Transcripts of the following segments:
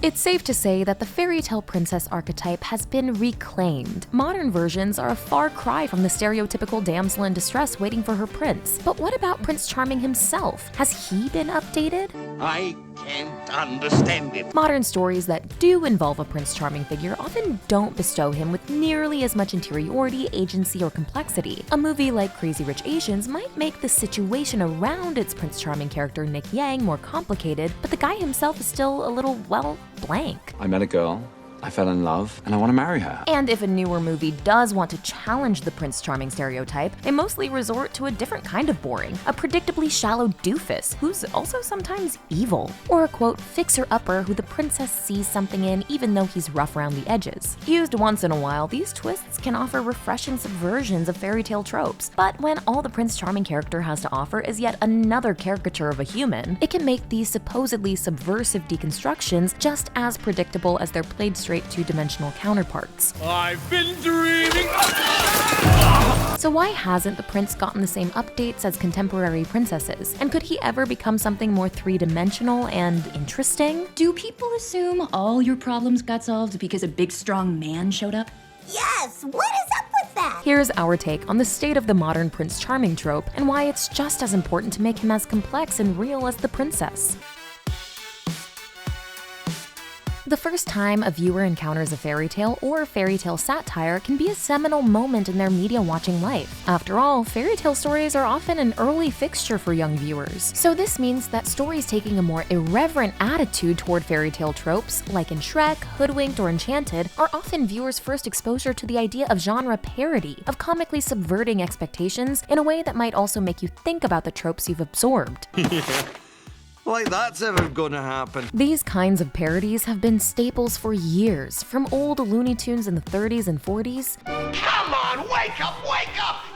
It's safe to say that the fairy tale princess archetype has been reclaimed. Modern versions are a far cry from the stereotypical damsel in distress waiting for her prince. But what about Prince Charming himself? Has he been updated? I can't understand it. Modern stories that do involve a Prince Charming figure often don't bestow him with nearly as much interiority, agency, or complexity. A movie like Crazy Rich Asians might make the situation around its Prince Charming character Nick Yang more complicated, but the guy himself is still a little, well, blank. I met a girl, I fell in love, and I want to marry her. And if a newer movie does want to challenge the Prince Charming stereotype, they mostly resort to a different kind of boring, a predictably shallow doofus who's also sometimes evil, or a quote fixer-upper who the princess sees something in even though he's rough around the edges. Used once in a while, these twists can offer refreshing subversions of fairy tale tropes, but when all the Prince Charming character has to offer is yet another caricature of a human, it can make these supposedly subversive deconstructions just as predictable as their played straight two-dimensional counterparts. I've been dreaming. So why hasn't the prince gotten the same updates as contemporary princesses? And could he ever become something more three-dimensional and interesting? Do people assume all your problems got solved because a big strong man showed up? Yes, what is up with that? Here's our take on the state of the modern Prince Charming trope and why it's just as important to make him as complex and real as the princess. The first time a viewer encounters a fairy tale or fairy tale satire can be a seminal moment in their media watching life. After all, fairy tale stories are often an early fixture for young viewers. So this means that stories taking a more irreverent attitude toward fairy tale tropes, like in Shrek, Hoodwinked, or Enchanted, are often viewers' first exposure to the idea of genre parody, of comically subverting expectations in a way that might also make you think about the tropes you've absorbed. Like that's ever gonna happen. These kinds of parodies have been staples for years, from old Looney Tunes in the 30s and 40s. Come on, wake up,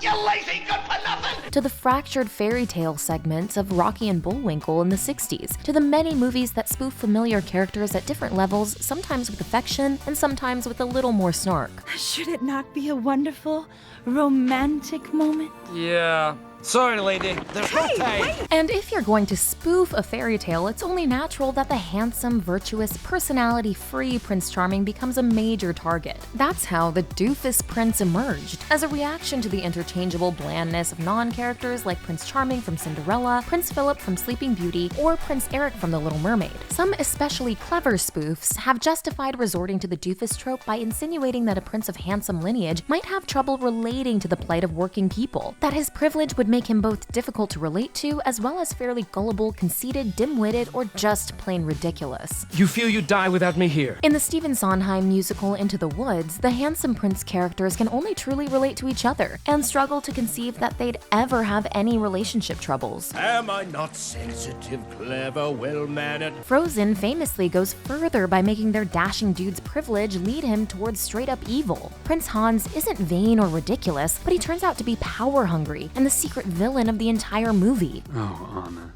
you lazy good-for-nothing! To the fractured fairy tale segments of Rocky and Bullwinkle in the 60s, to the many movies that spoof familiar characters at different levels, sometimes with affection and sometimes with a little more snark. Should it not be a wonderful, romantic moment? Yeah. Sorry, lady. There's no time. And if you're going to spoof a fairy tale, it's only natural that the handsome, virtuous, personality-free Prince Charming becomes a major target. That's how the doofus prince emerged, as a reaction to the interchangeable blandness of non-characters like Prince Charming from Cinderella, Prince Philip from Sleeping Beauty, or Prince Eric from The Little Mermaid. Some especially clever spoofs have justified resorting to the doofus trope by insinuating that a prince of handsome lineage might have trouble relating to the plight of working people, that his privilege would make him both difficult to relate to, as well as fairly gullible, conceited, dim-witted, or just plain ridiculous. You feel you die without me here. In the Stephen Sondheim musical Into the Woods, the handsome prince characters can only truly relate to each other, and struggle to conceive that they'd ever have any relationship troubles. Am I not sensitive, clever, well-mannered? Frozen famously goes further by making their dashing dude's privilege lead him towards straight-up evil. Prince Hans isn't vain or ridiculous, but he turns out to be power-hungry, and the secret villain of the entire movie. Oh, Anna.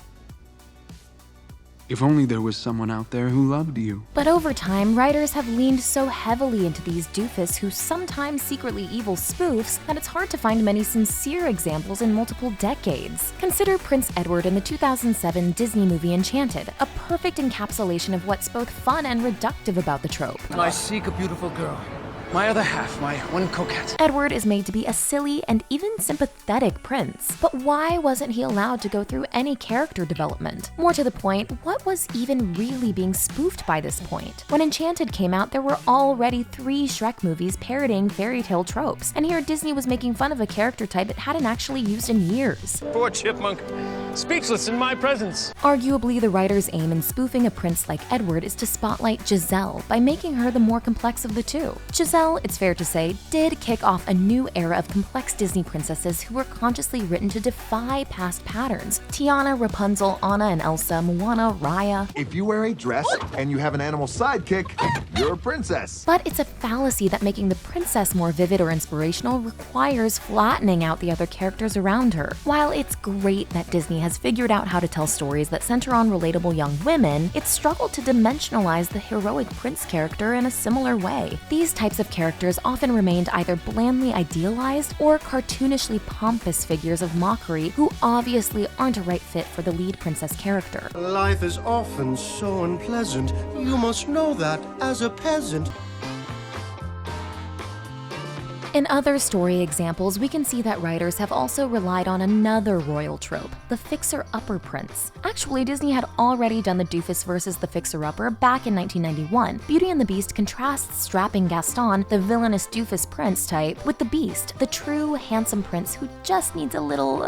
If only there was someone out there who loved you. But over time, writers have leaned so heavily into these doofus who sometimes secretly evil spoofs that it's hard to find many sincere examples in multiple decades. Consider Prince Edward in the 2007 Disney movie Enchanted, a perfect encapsulation of what's both fun and reductive about the trope. I seek a beautiful girl. My other half, my one coquette. Edward is made to be a silly and even sympathetic prince. But why wasn't he allowed to go through any character development? More to the point, what was even really being spoofed by this point? When Enchanted came out, there were already 3 Shrek movies parodying fairy tale tropes, and here Disney was making fun of a character type it hadn't actually used in years. Poor chipmunk. Speechless in my presence. Arguably, the writer's aim in spoofing a prince like Edward is to spotlight Giselle by making her the more complex of the two. Giselle, it's fair to say, did kick off a new era of complex Disney princesses who were consciously written to defy past patterns. Tiana, Rapunzel, Anna and Elsa, Moana, Raya. If you wear a dress and you have an animal sidekick, you're a princess. But it's a fallacy that making the princess more vivid or inspirational requires flattening out the other characters around her. While it's great that Disney Disney has figured out how to tell stories that center on relatable young women, it's struggled to dimensionalize the heroic prince character in a similar way. These types of characters often remained either blandly idealized or cartoonishly pompous figures of mockery who obviously aren't a right fit for the lead princess character. Life is often so unpleasant. You must know that as a peasant. In other story examples, we can see that writers have also relied on another royal trope, the fixer-upper prince. Actually, Disney had already done the doofus versus the fixer-upper back in 1991. Beauty and the Beast contrasts strapping Gaston, the villainous doofus prince type, with the Beast, the true handsome prince who just needs a little,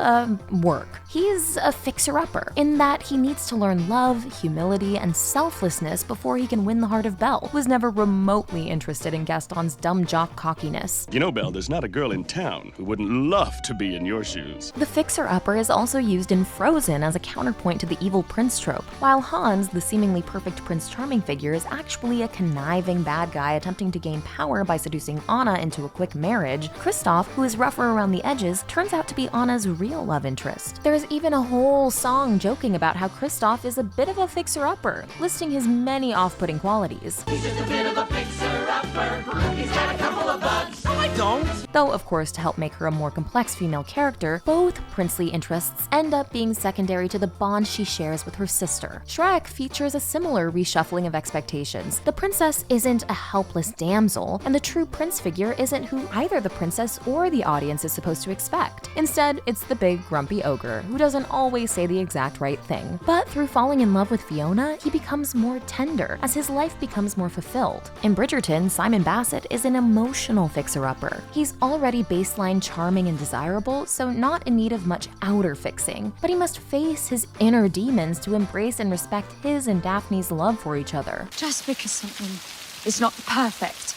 work. He's a fixer-upper, in that he needs to learn love, humility, and selflessness before he can win the heart of Belle, who was never remotely interested in Gaston's dumb jock cockiness. You know, Belle, there's not a girl in town who wouldn't love to be in your shoes. The fixer-upper is also used in Frozen as a counterpoint to the evil prince trope. While Hans, the seemingly perfect Prince Charming figure, is actually a conniving bad guy attempting to gain power by seducing Anna into a quick marriage, Kristoff, who is rougher around the edges, turns out to be Anna's real love interest. There's even a whole song joking about how Kristoff is a bit of a fixer-upper, listing his many off-putting qualities. He's just a bit of a fixer-upper. He's got a couple of bugs. No, I don't. Though, of course, to help make her a more complex female character, both princely interests end up being secondary to the bond she shares with her sister. Shrek features a similar reshuffling of expectations. The princess isn't a helpless damsel, and the true prince figure isn't who either the princess or the audience is supposed to expect. Instead, it's the big grumpy ogre, who doesn't always say the exact right thing. But through falling in love with Fiona, he becomes more tender, as his life becomes more fulfilled. In Bridgerton, Simon Bassett is an emotional fixer-upper. He's already baseline charming and desirable, so not in need of much outer fixing. But he must face his inner demons to embrace and respect his and Daphne's love for each other. Just because something is not perfect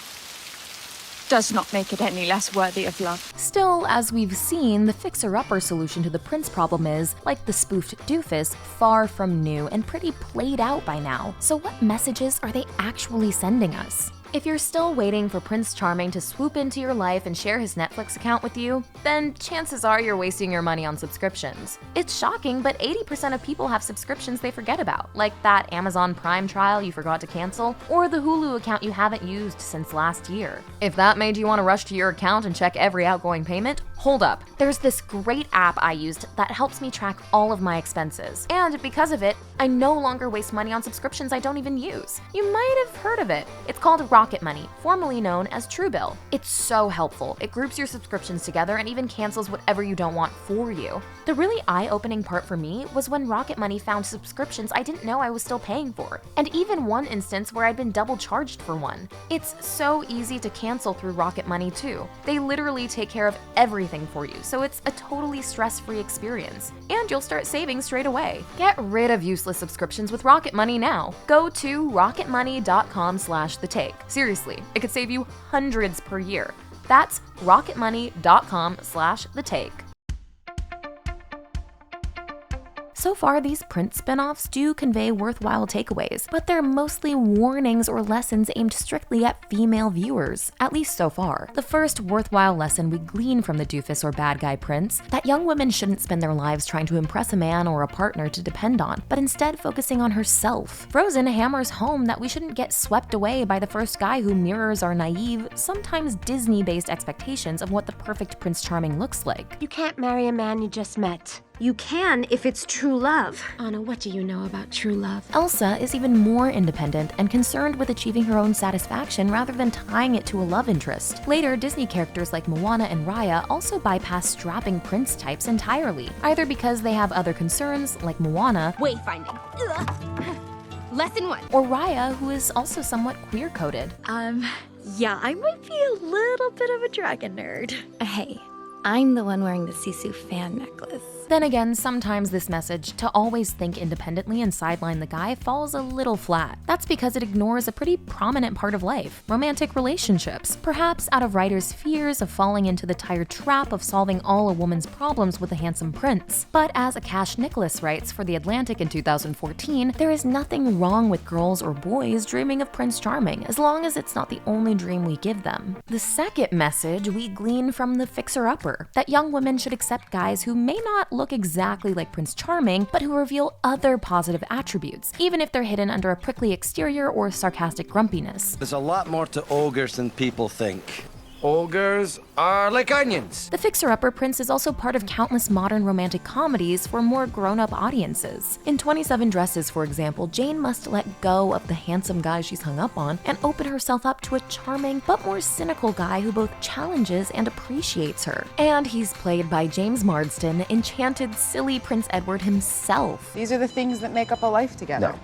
does not make it any less worthy of love. Still, as we've seen, the fixer-upper solution to the prince problem is, like the spoofed doofus, far from new and pretty played out by now. So what messages are they actually sending us? If you're still waiting for Prince Charming to swoop into your life and share his Netflix account with you, then chances are you're wasting your money on subscriptions. It's shocking, but 80% of people have subscriptions they forget about, like that Amazon Prime trial you forgot to cancel, or the Hulu account you haven't used since last year. If that made you want to rush to your account and check every outgoing payment, hold up. There's this great app I used that helps me track all of my expenses. And because of it, I no longer waste money on subscriptions I don't even use. You might have heard of it. It's called Rocket Money, formerly known as Truebill. It's so helpful. It groups your subscriptions together and even cancels whatever you don't want for you. The really eye-opening part for me was when Rocket Money found subscriptions I didn't know I was still paying for, and even one instance where I'd been double charged for one. It's so easy to cancel through Rocket Money too. They literally take care of everything for you, so it's a totally stress-free experience. And you'll start saving straight away. Get rid of useless subscriptions with Rocket Money now. Go to rocketmoney.com/thetake. Seriously, it could save you hundreds per year. That's rocketmoney.com/thetake. So far, these Prince spin-offs do convey worthwhile takeaways, but they're mostly warnings or lessons aimed strictly at female viewers, at least so far. The first worthwhile lesson we glean from the doofus or bad guy prince, that young women shouldn't spend their lives trying to impress a man or a partner to depend on, but instead focusing on herself. Frozen hammers home that we shouldn't get swept away by the first guy who mirrors our naive, sometimes Disney-based expectations of what the perfect Prince Charming looks like. You can't marry a man you just met. You can if it's true love. Anna, what do you know about true love? Elsa is even more independent and concerned with achieving her own satisfaction rather than tying it to a love interest. Later, Disney characters like Moana and Raya also bypass strapping prince types entirely, either because they have other concerns, like Moana, Wayfinding. Lesson 1. or Raya, who is also somewhat queer-coded. Yeah, I might be a little bit of a dragon nerd. Hey, I'm the one wearing the Sisu fan necklace. Then again, sometimes this message to always think independently and sideline the guy falls a little flat. That's because it ignores a pretty prominent part of life, romantic relationships, perhaps out of writers' fears of falling into the tired trap of solving all a woman's problems with a handsome prince. But as Akash Nicholas writes for The Atlantic in 2014, there is nothing wrong with girls or boys dreaming of Prince Charming, as long as it's not the only dream we give them. The second message we glean from the fixer-upper, that young women should accept guys who may not look exactly like Prince Charming, but who reveal other positive attributes, even if they're hidden under a prickly exterior or sarcastic grumpiness. There's a lot more to ogres than people think. Ogres are like onions. The fixer-upper prince is also part of countless modern romantic comedies for more grown-up audiences. In 27 Dresses, for example, Jane must let go of the handsome guy she's hung up on and open herself up to a charming but more cynical guy who both challenges and appreciates her. And he's played by James Marsden, enchanted, silly Prince Edward himself. These are the things that make up a life together. No.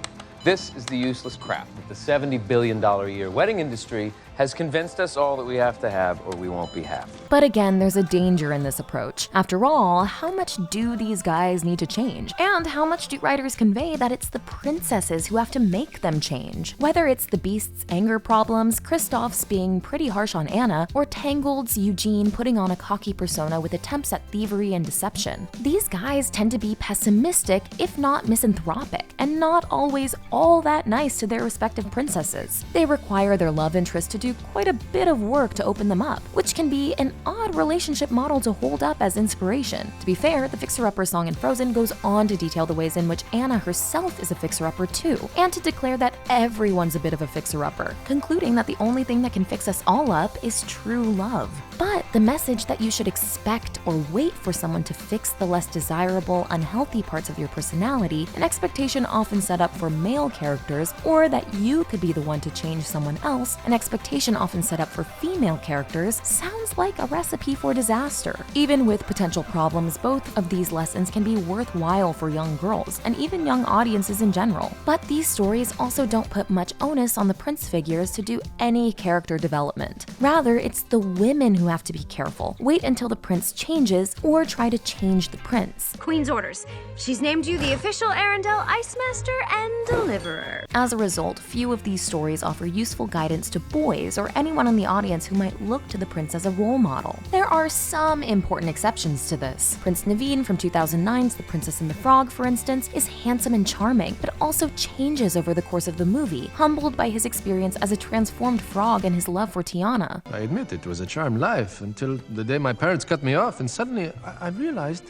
This is the useless crap that the $70 billion a year wedding industry has convinced us all that we have to have or we won't be happy. But again, there's a danger in this approach. After all, how much do these guys need to change? And how much do writers convey that it's the princesses who have to make them change? Whether it's the Beast's anger problems, Kristoff's being pretty harsh on Anna, or Tangled's Eugene putting on a cocky persona with attempts at thievery and deception. These guys tend to be pessimistic, if not misanthropic, and not always all that nice to their respective princesses. They require their love interest to do quite a bit of work to open them up, which can be an odd relationship model to hold up as inspiration. To be fair, the fixer-upper song in Frozen goes on to detail the ways in which Anna herself is a fixer-upper too, and to declare that everyone's a bit of a fixer-upper, concluding that the only thing that can fix us all up is true love. But the message that you should expect or wait for someone to fix the less desirable, unhealthy parts of your personality, an expectation often set up for male characters, or that you could be the one to change someone else, an expectation often set up for female characters, sounds like a recipe for disaster. Even with potential problems, both of these lessons can be worthwhile for young girls, and even young audiences in general. But these stories also don't put much onus on the prince figures to do any character development. Rather, it's the women who have to be careful, wait until the prince changes, or try to change the prince. Queen's orders. She's named you the official Arendelle Ice Master and Deliverer. As a result, few of these stories offer useful guidance to boys or anyone in the audience who might look to the prince as a role model. There are some important exceptions to this. Prince Naveen from 2009's The Princess and the Frog, for instance, is handsome and charming, but also changes over the course of the movie, humbled by his experience as a transformed frog and his love for Tiana. I admit it was a charmed life until the day my parents cut me off, and suddenly I realized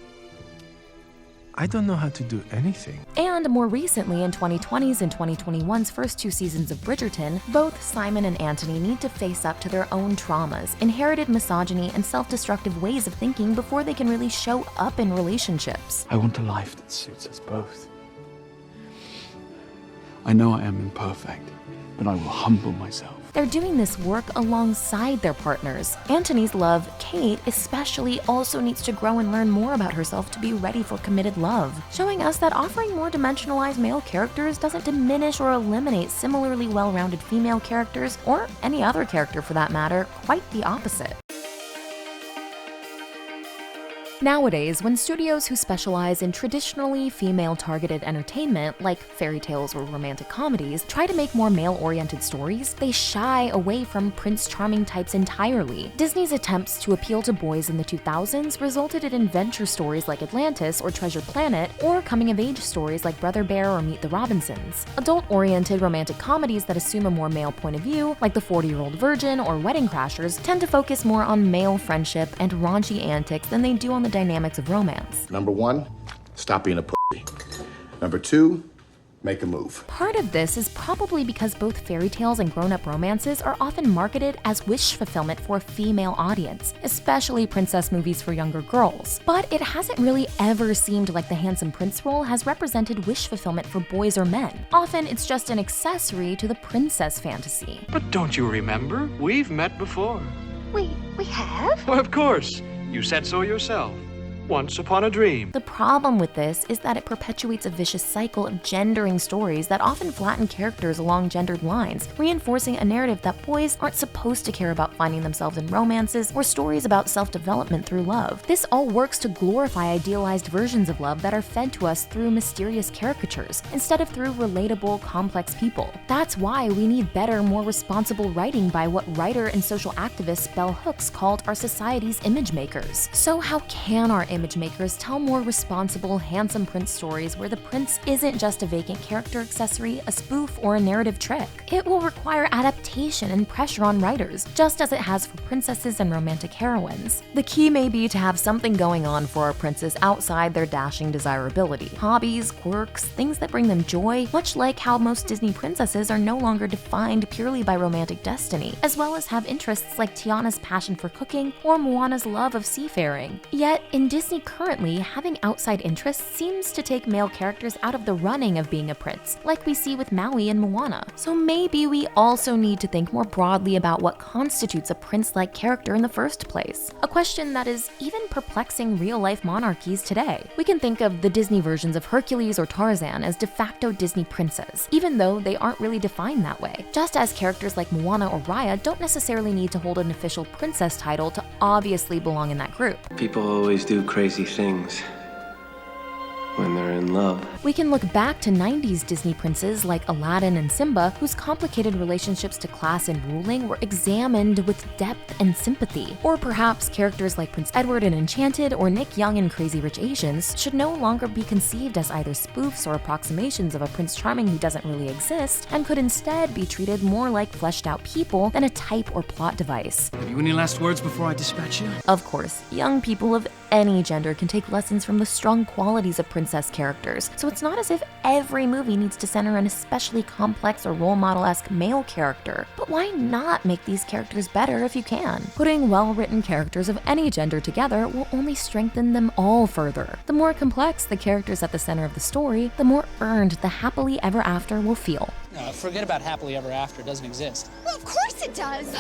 I don't know how to do anything. And more recently, in 2020's and 2021's first two seasons of Bridgerton, both Simon and Anthony need to face up to their own traumas, inherited misogyny, and self-destructive ways of thinking before they can really show up in relationships. I want a life that suits us both. I know I am imperfect, but I will humble myself. They're doing this work alongside their partners. Anthony's love, Kate, especially also needs to grow and learn more about herself to be ready for committed love, showing us that offering more dimensionalized male characters doesn't diminish or eliminate similarly well-rounded female characters, or any other character for that matter, quite the opposite. Nowadays, when studios who specialize in traditionally female-targeted entertainment, like fairy tales or romantic comedies, try to make more male-oriented stories, they shy away from Prince Charming types entirely. Disney's attempts to appeal to boys in the 2000s resulted in adventure stories like Atlantis or Treasure Planet, or coming-of-age stories like Brother Bear or Meet the Robinsons. Adult-oriented romantic comedies that assume a more male point of view, like The 40-Year-Old Virgin or Wedding Crashers, tend to focus more on male friendship and raunchy antics than they do on the dynamics of romance. Number one, stop being a pussy. Number two, make a move. Part of this is probably because both fairy tales and grown-up romances are often marketed as wish fulfillment for a female audience, especially princess movies for younger girls. But it hasn't really ever seemed like the handsome prince role has represented wish fulfillment for boys or men. Often it's just an accessory to the princess fantasy. But don't you remember? We've met before. We have? Well, of course. You said so yourself. Once upon a dream. The problem with this is that it perpetuates a vicious cycle of gendering stories that often flatten characters along gendered lines, reinforcing a narrative that boys aren't supposed to care about finding themselves in romances or stories about self-development through love. This all works to glorify idealized versions of love that are fed to us through mysterious caricatures, instead of through relatable, complex people. That's why we need better, more responsible writing by what writer and social activist Bell Hooks called our society's image makers. So how can our image image makers tell more responsible, handsome prince stories where the prince isn't just a vacant character accessory, a spoof, or a narrative trick. It will require adaptation and pressure on writers, just as it has for princesses and romantic heroines. The key may be to have something going on for our princes outside their dashing desirability. Hobbies, quirks, things that bring them joy, much like how most Disney princesses are no longer defined purely by romantic destiny, as well as have interests like Tiana's passion for cooking or Moana's love of seafaring. Yet, in Disney currently, having outside interests seems to take male characters out of the running of being a prince, like we see with Maui and Moana. So maybe we also need to think more broadly about what constitutes a prince-like character in the first place, a question that is even perplexing real-life monarchies today. We can think of the Disney versions of Hercules or Tarzan as de facto Disney princes, even though they aren't really defined that way. Just as characters like Moana or Raya don't necessarily need to hold an official princess title to obviously belong in that group. People always do crazy things when they're in love. We can look back to 90s Disney princes like Aladdin and Simba, whose complicated relationships to class and ruling were examined with depth and sympathy. Or perhaps characters like Prince Edward in Enchanted or Nick Young in Crazy Rich Asians should no longer be conceived as either spoofs or approximations of a Prince Charming who doesn't really exist, and could instead be treated more like fleshed out people than a type or plot device. Have you any last words before I dispatch you? Of course, young people of any gender can take lessons from the strong qualities of princess characters, so it's not as if every movie needs to center an especially complex or role model-esque male character. But why not make these characters better if you can? Putting well-written characters of any gender together will only strengthen them all further. The more complex the characters at the center of the story, the more earned the happily ever after will feel. No, forget about happily ever after, it doesn't exist. Well, of course it does!